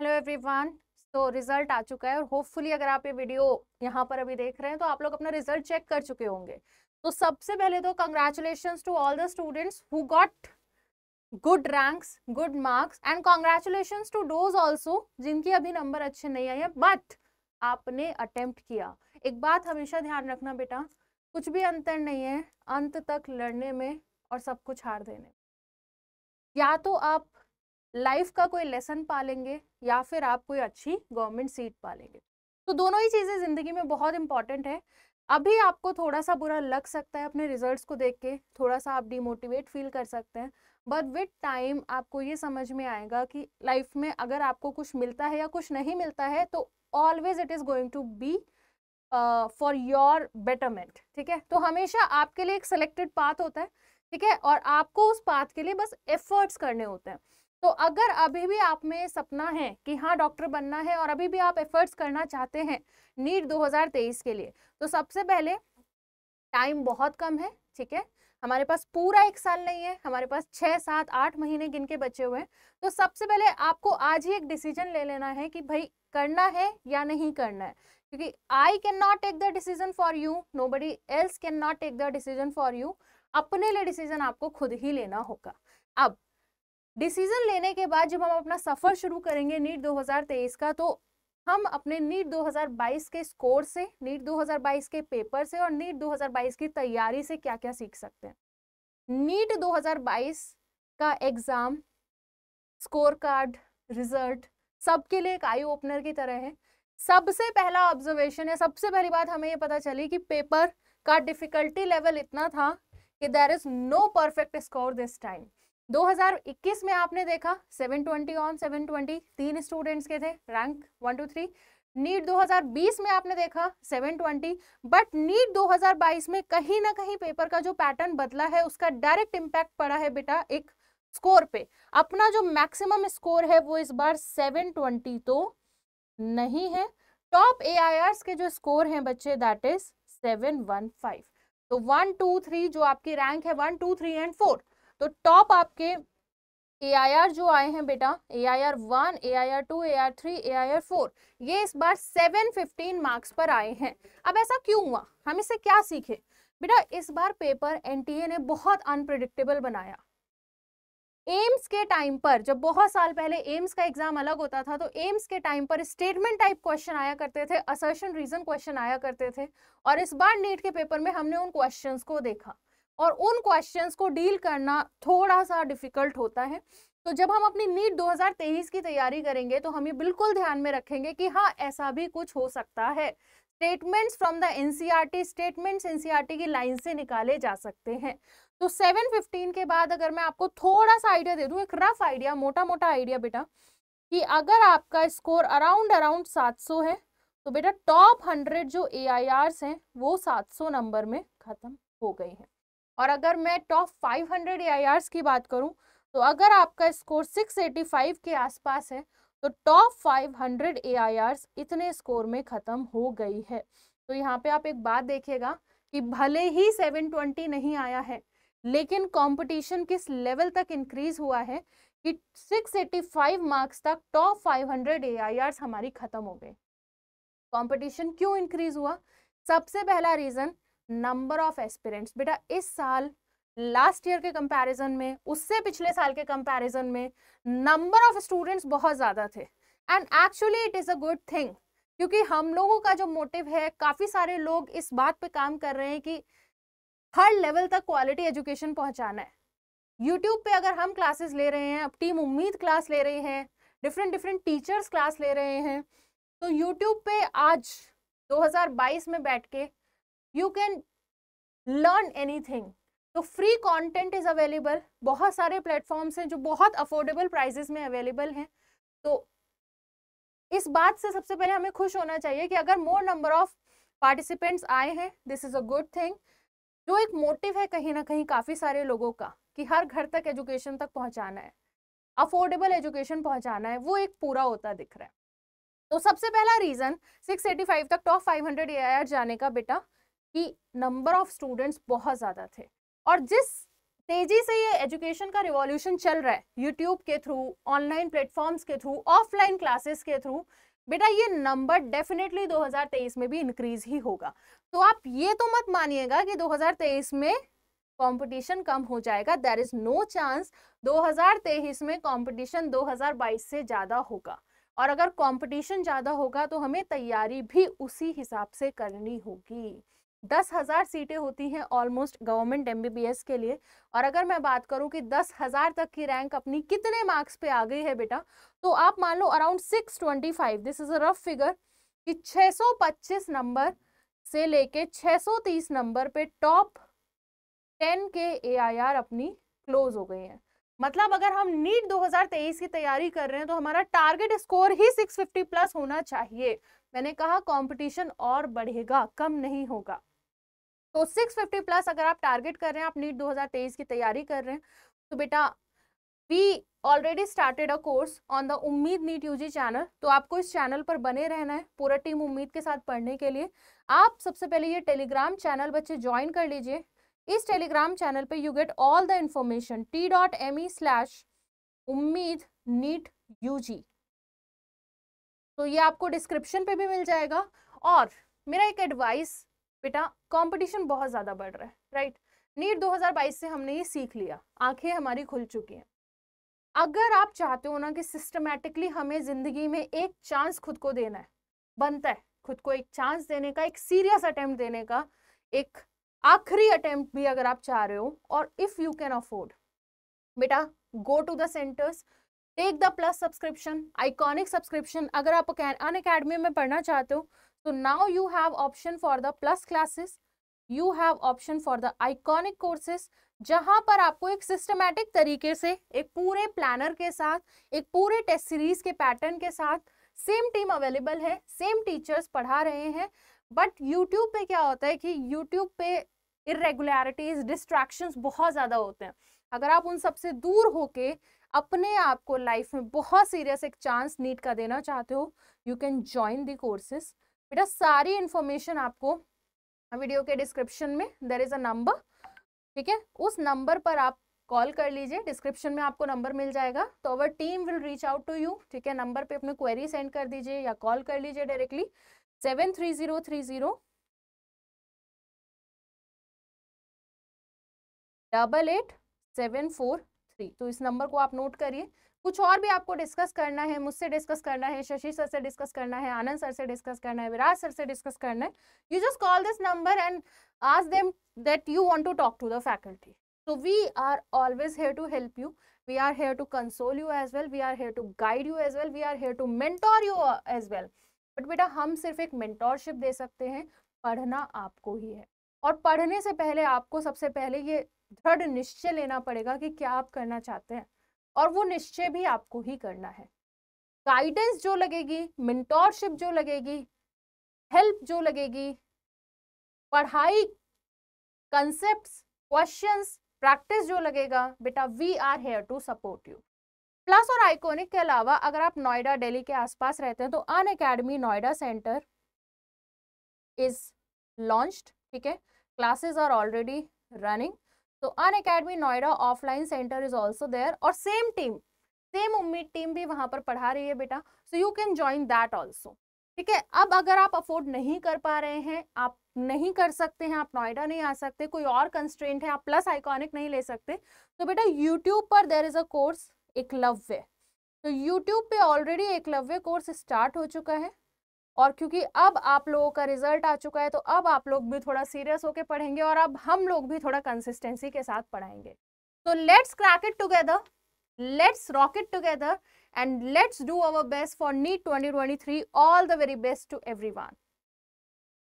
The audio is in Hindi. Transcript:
Hello everyone. तो रिजल्ट आ चुका है और होपफुली अगर आप ये वीडियो यहाँ पर अभी देख रहे हैं तो आप लोग अपना रिजल्ट चेक कर चुके होंगे। तो सबसे पहले तो congratulations to all the students who got good ranks, good marks, and congratulations to those also जिनकी अभी नंबर अच्छे नहीं आए हैं बट आपने अटेम्प्ट किया। एक बात हमेशा ध्यान रखना बेटा, कुछ भी अंतर नहीं है अंत तक लड़ने में और सब कुछ हार देने में। या तो आप लाइफ का कोई लेसन पालेंगे या फिर आप कोई अच्छी गवर्नमेंट सीट पालेंगे। तो दोनों ही चीजें जिंदगी में बहुत इंपॉर्टेंट है। अभी आपको थोड़ा सा बुरा लग सकता है अपने रिजल्ट्स को देख के, थोड़ा सा आप डिमोटिवेट फील कर सकते हैं, बट विद टाइम आपको ये समझ में आएगा कि लाइफ में अगर आपको कुछ मिलता है या कुछ नहीं मिलता है तो always it is going to be for your betterment. ठीक है, तो हमेशा आपके लिए एक सिलेक्टेड पाथ होता है। ठीक है, और आपको उस पाथ के लिए बस एफर्ट्स करने होते हैं। तो अगर अभी भी आप में सपना है कि हाँ डॉक्टर बनना है और अभी भी आप एफर्ट्स करना चाहते हैं नीट 2023 के लिए, तो सबसे पहले टाइम बहुत कम है। ठीक है, हमारे पास पूरा 1 साल नहीं है, हमारे पास 6, 7, 8 महीने गिन के बचे हुए हैं। तो सबसे पहले आपको आज ही एक डिसीजन ले लेना है कि भाई करना है या नहीं करना है, क्योंकि I can not take the decision for you, nobody else can not take the decision for you. अपने लिए डिसीजन आपको खुद ही लेना होगा। अब डिसीजन लेने के बाद जब हम अपना सफर शुरू करेंगे नीट 2023 का, तो हम अपने नीट 2022 के स्कोर से, नीट 2022 के पेपर से और नीट 2022 की तैयारी से क्या क्या सीख सकते हैं। नीट 2022 का एग्जाम, स्कोर कार्ड, रिजल्ट सबके लिए एक आई ओपनर की तरह है। सबसे पहला ऑब्जर्वेशन है, सबसे पहली बात हमें ये पता चली कि पेपर का डिफिकल्टी लेवल इतना था कि there is no perfect score this time. 2021 में आपने देखा 720 ऑन 720 3 स्टूडेंट्स के थे, रैंक 1 2 3। नीट 2020 में आपने देखा 720, बट नीट 2022 में कहीं ना कहीं पेपर का जो पैटर्न बदला है उसका डायरेक्ट इम्पैक्ट पड़ा है बेटा एक स्कोर पे। अपना जो मैक्सिमम स्कोर है वो इस बार 720 तो नहीं है, टॉप AIRs के जो स्कोर हैं बच्चे दैट इज 715। तो 1 2 3 जो आपकी रैंक है 1 2 3 एंड 4, तो टॉप आपके AIR जो आए हैं बेटा, AIR 1, AIR 2, AIR 3, AIR 4, ये इस बार 715 मार्क्स पर आए हैं। अब ऐसा क्यों हुआ, हम इससे क्या सीखे बेटा? इस बार पेपर NTA ने बहुत अनप्रिडिक्टेबल बनाया। एम्स के टाइम पर, जब बहुत साल पहले एम्स का एग्जाम अलग होता था, तो एम्स के टाइम पर स्टेटमेंट टाइप क्वेश्चन आया करते थे, असर्शन रीजन क्वेश्चन आया करते थे, और इस बार नीट के पेपर में हमने उन क्वेश्चंस को देखा और उन क्वेश्चंस को डील करना थोड़ा सा डिफिकल्ट होता है। तो जब हम अपनी नीट 2023 की तैयारी करेंगे तो हम ये बिल्कुल ध्यान में रखेंगे कि हाँ ऐसा भी कुछ हो सकता है। Statements from the NCERT, statements NCERT की लाइन से निकाले जा सकते हैं। तो 715 के बाद अगर मैं आपको थोड़ा सा आइडिया दे दूं, एक रफ आइडिया, मोटा मोटा आइडिया बेटा, कि अगर आपका स्कोर अराउंड 700 है तो बेटा टॉप 100 जो AIRs हैं वो 700 नंबर में खत्म हो गए हैं। और अगर मैं टॉप 500 AIRs की बात करूं तो अगर आपका स्कोर 685 के आसपास है तो टॉप 500 AIRs इतने स्कोर में खत्म हो गई है। तो यहाँ पे आप एक बात देखिएगा कि भले ही 720 नहीं आया है, लेकिन कंपटीशन किस लेवल तक इंक्रीज हुआ है कि 685 मार्क्स तक टॉप 500 AIRs हमारी खत्म हो गए। कंपटीशन क्यों इंक्रीज हुआ? सबसे पहला रीजन नंबर ऑफ एस्पिरेंट्स। बेटा इस साल लास्ट ईयर के कंपैरिजन में, उससे पिछले साल के कंपैरिजन में नंबर ऑफ स्टूडेंट्स बहुत ज्यादा थे, and actually it is a good thing, क्योंकि हम लोगों का जो मोटिव है, काफी सारे लोग इस बात पे काम कर रहे हैं कि हर लेवल तक क्वालिटी एजुकेशन पहुंचाना है। यूट्यूब पे अगर हम क्लासेस ले रहे हैं, अब टीम उम्मीद क्लास ले रहे हैं, डिफरेंट टीचर्स क्लास ले रहे हैं, तो यूट्यूब पे आज 2022 में बैठ के यू कैन लर्न एनीथिंग। तो फ्री कंटेंट इज अवेलेबल, बहुत सारे प्लेटफॉर्म्स हैं जो बहुत अफोर्डेबल प्राइसेस में अवेलेबल हैं। तो इस बात से सबसे पहले हमें खुश होना चाहिए कि अगर मोर नंबर ऑफ पार्टिसिपेंट्स आए हैं, this is a good thing. जो एक मोटिव है कहीं ना कहीं काफी सारे लोगों का कि हर घर तक एजुकेशन तक पहुंचाना है, अफोर्डेबल एजुकेशन पहुंचाना है, वो एक पूरा होता दिख रहा है। तो सबसे पहला रीजन 685 तक टॉप 500 AIR जाने का बेटा कि नंबर ऑफ स्टूडेंट्स बहुत ज्यादा थे, और जिस तेजी से ये एजुकेशन का रिवॉल्यूशन चल रहा है, यूट्यूब के थ्रू, ऑनलाइन प्लेटफॉर्म्स के थ्रू, ऑफलाइन क्लासेस के थ्रू, बेटा ये नंबर डेफिनेटली 2023 में भी इंक्रीज ही होगा। तो आप ये तो मत मानिएगा कि 2023 में कंपटीशन कम हो जाएगा, देयर इज नो चांस। 2023 में कंपटीशन 2022 से ज्यादा होगा, और अगर कंपटीशन ज्यादा होगा तो हमें तैयारी भी उसी हिसाब से करनी होगी। 10,000 सीटें होती हैं ऑलमोस्ट गवर्नमेंट MBBS के लिए, और अगर मैं बात करूं कि 10,000 तक की रैंक अपनी कितने मार्क्स पे आ गई है बेटा, तो आप मान लो around 625, this is a rough figure, कि 625 नंबर से लेके 630 नंबर पे टॉप 10 के AIR अपनी क्लोज हो गई हैं। मतलब अगर हम नीट 2023 की तैयारी कर रहे हैं तो हमारा टारगेट स्कोर ही 650 प्लस होना चाहिए। मैंने कहा कंपटीशन और बढ़ेगा, कम नहीं होगा। तो 650 प्लस अगर आप टारगेट कर रहे हैं, आप नीट 2023 की तैयारी कर रहे हैं, तो बेटा we already started a course on the Ummeed NEET UG channel. तो आपको इस चैनल पर बने रहना है पूरा टीम उम्मीद के साथ पढ़ने के लिए। आप सबसे पहले ये टेलीग्राम चैनल बच्चे ज्वाइन कर लीजिए। इस टेलीग्राम चैनल पे you get all the information t.me/उम्मीद नीट यूजी। तो ये आपको डिस्क्रिप्शन पे भी मिल जाएगा। और मेरा एक एडवाइस बेटा, कंपटीशन बहुत ज्यादा बढ़ रहा है, राइट। नीट 2022 से हमने ये सीख लिया, आंखें हमारी खुल चुकी हैं। अगर आप चाहते हो ना कि सिस्टमैटिकली हमें जिंदगी में एक चांस खुद को देना है, बनता है खुद को एक चांस देने का, एक सीरियस अटेम्प्ट देने का, एक आखिरी अटेम्प्ट भी अगर आप चाह रहे हो, और इफ यू कैन अफोर्ड, बेटा go to the centres, take the plus subscription, iconic subscription. अगर आप अनअकैडमी में पढ़ना चाहते हो तो now you have option for the plus classes, you have option for the iconic courses, जहां पर आपको एक सिस्टमैटिक तरीके से, एक पूरे प्लानर के साथ, एक पूरे टेस्ट सीरीज के पैटर्न के साथ, सेम टीम अवेलेबल है, सेम टीचर्स पढ़ा रहे हैं। बट यूट्यूब पे क्या होता है कि यूट्यूब पे इरेगुलरिटीज, डिस्ट्रैक्शंस बहुत ज्यादा होते हैं। अगर आप उन सबसे दूर होके अपने आप को लाइफ में बहुत सीरियस एक चांस नीट का देना चाहते हो, you can join the courses. बेटा सारी इंफॉर्मेशन आपको वीडियो के डिस्क्रिप्शन में देयर इज अ नंबर, ठीक है, उस नंबर पर आप कॉल कर लीजिए, डिस्क्रिप्शन में आपको नंबर मिल जाएगा। तो our team will reach out to you, ठीक है। नंबर पे अपने क्वेरी सेंड कर दीजिए या कॉल कर लीजिए डायरेक्टली 7330888743। तो इस नंबर को आप नोट करिए। कुछ और भी आपको डिस्कस करना है, मुझसे डिस्कस करना है, शशि सर से डिस्कस करना है, आनंद सर से डिस्कस करना है, विराज सर से डिस्कस करना है, you just call this number and ask them that you want to talk to the faculty. So we are always here to help you. We are here to console you as well. We are here to guide you as well. We are here to mentor you as well. But बेटा हम सिर्फ एक मेंटोरशिप दे सकते हैं, पढ़ना आपको ही है। और पढ़ने से पहले आपको सबसे पहले ये दृढ़ निश्चय लेना पड़ेगा कि क्या आप करना चाहते हैं, और वो निश्चय भी आपको ही करना है। गाइडेंस जो लगेगी, मेंटोरशिप जो लगेगी, हेल्प जो लगेगी, पढ़ाई, कंसेप्ट्स, क्वेश्चंस, प्रैक्टिस जो लगेगा, बेटा we are here to support you. Plus और आइकॉनिक के अलावा अगर आप नोएडा, दिल्ली के आसपास रहते हैं तो Unacademy Noida centre is launched, ठीक है। Classes are already running. तो Unacademy Noida offline centre is also there, और same team, same Ummeed team भी वहां पर पढ़ा रही है बेटा। So you can join that also, ठीक है। अब अगर आप अफोर्ड नहीं कर पा रहे हैं, आप नहीं कर सकते हैं, आप नोएडा नहीं आ सकते, कोई और कंस्ट्रेंट है, आप प्लस आइकॉनिक नहीं ले सकते, तो बेटा यूट्यूब पर there is a course Eklavya. तो यूट्यूब पे ऑलरेडी एकलव्य कोर्स स्टार्ट हो चुका है, और क्योंकि अब आप लोगों का रिजल्ट आ चुका है तो अब आप लोग भी थोड़ा सीरियस होकर पढ़ेंगे, और अब हम लोग भी थोड़ा कंसिस्टेंसी के साथ पढ़ाएंगे। तो let's crack it together, let's rock it together, and let's do our best for NEET 2023. All the very best to everyone.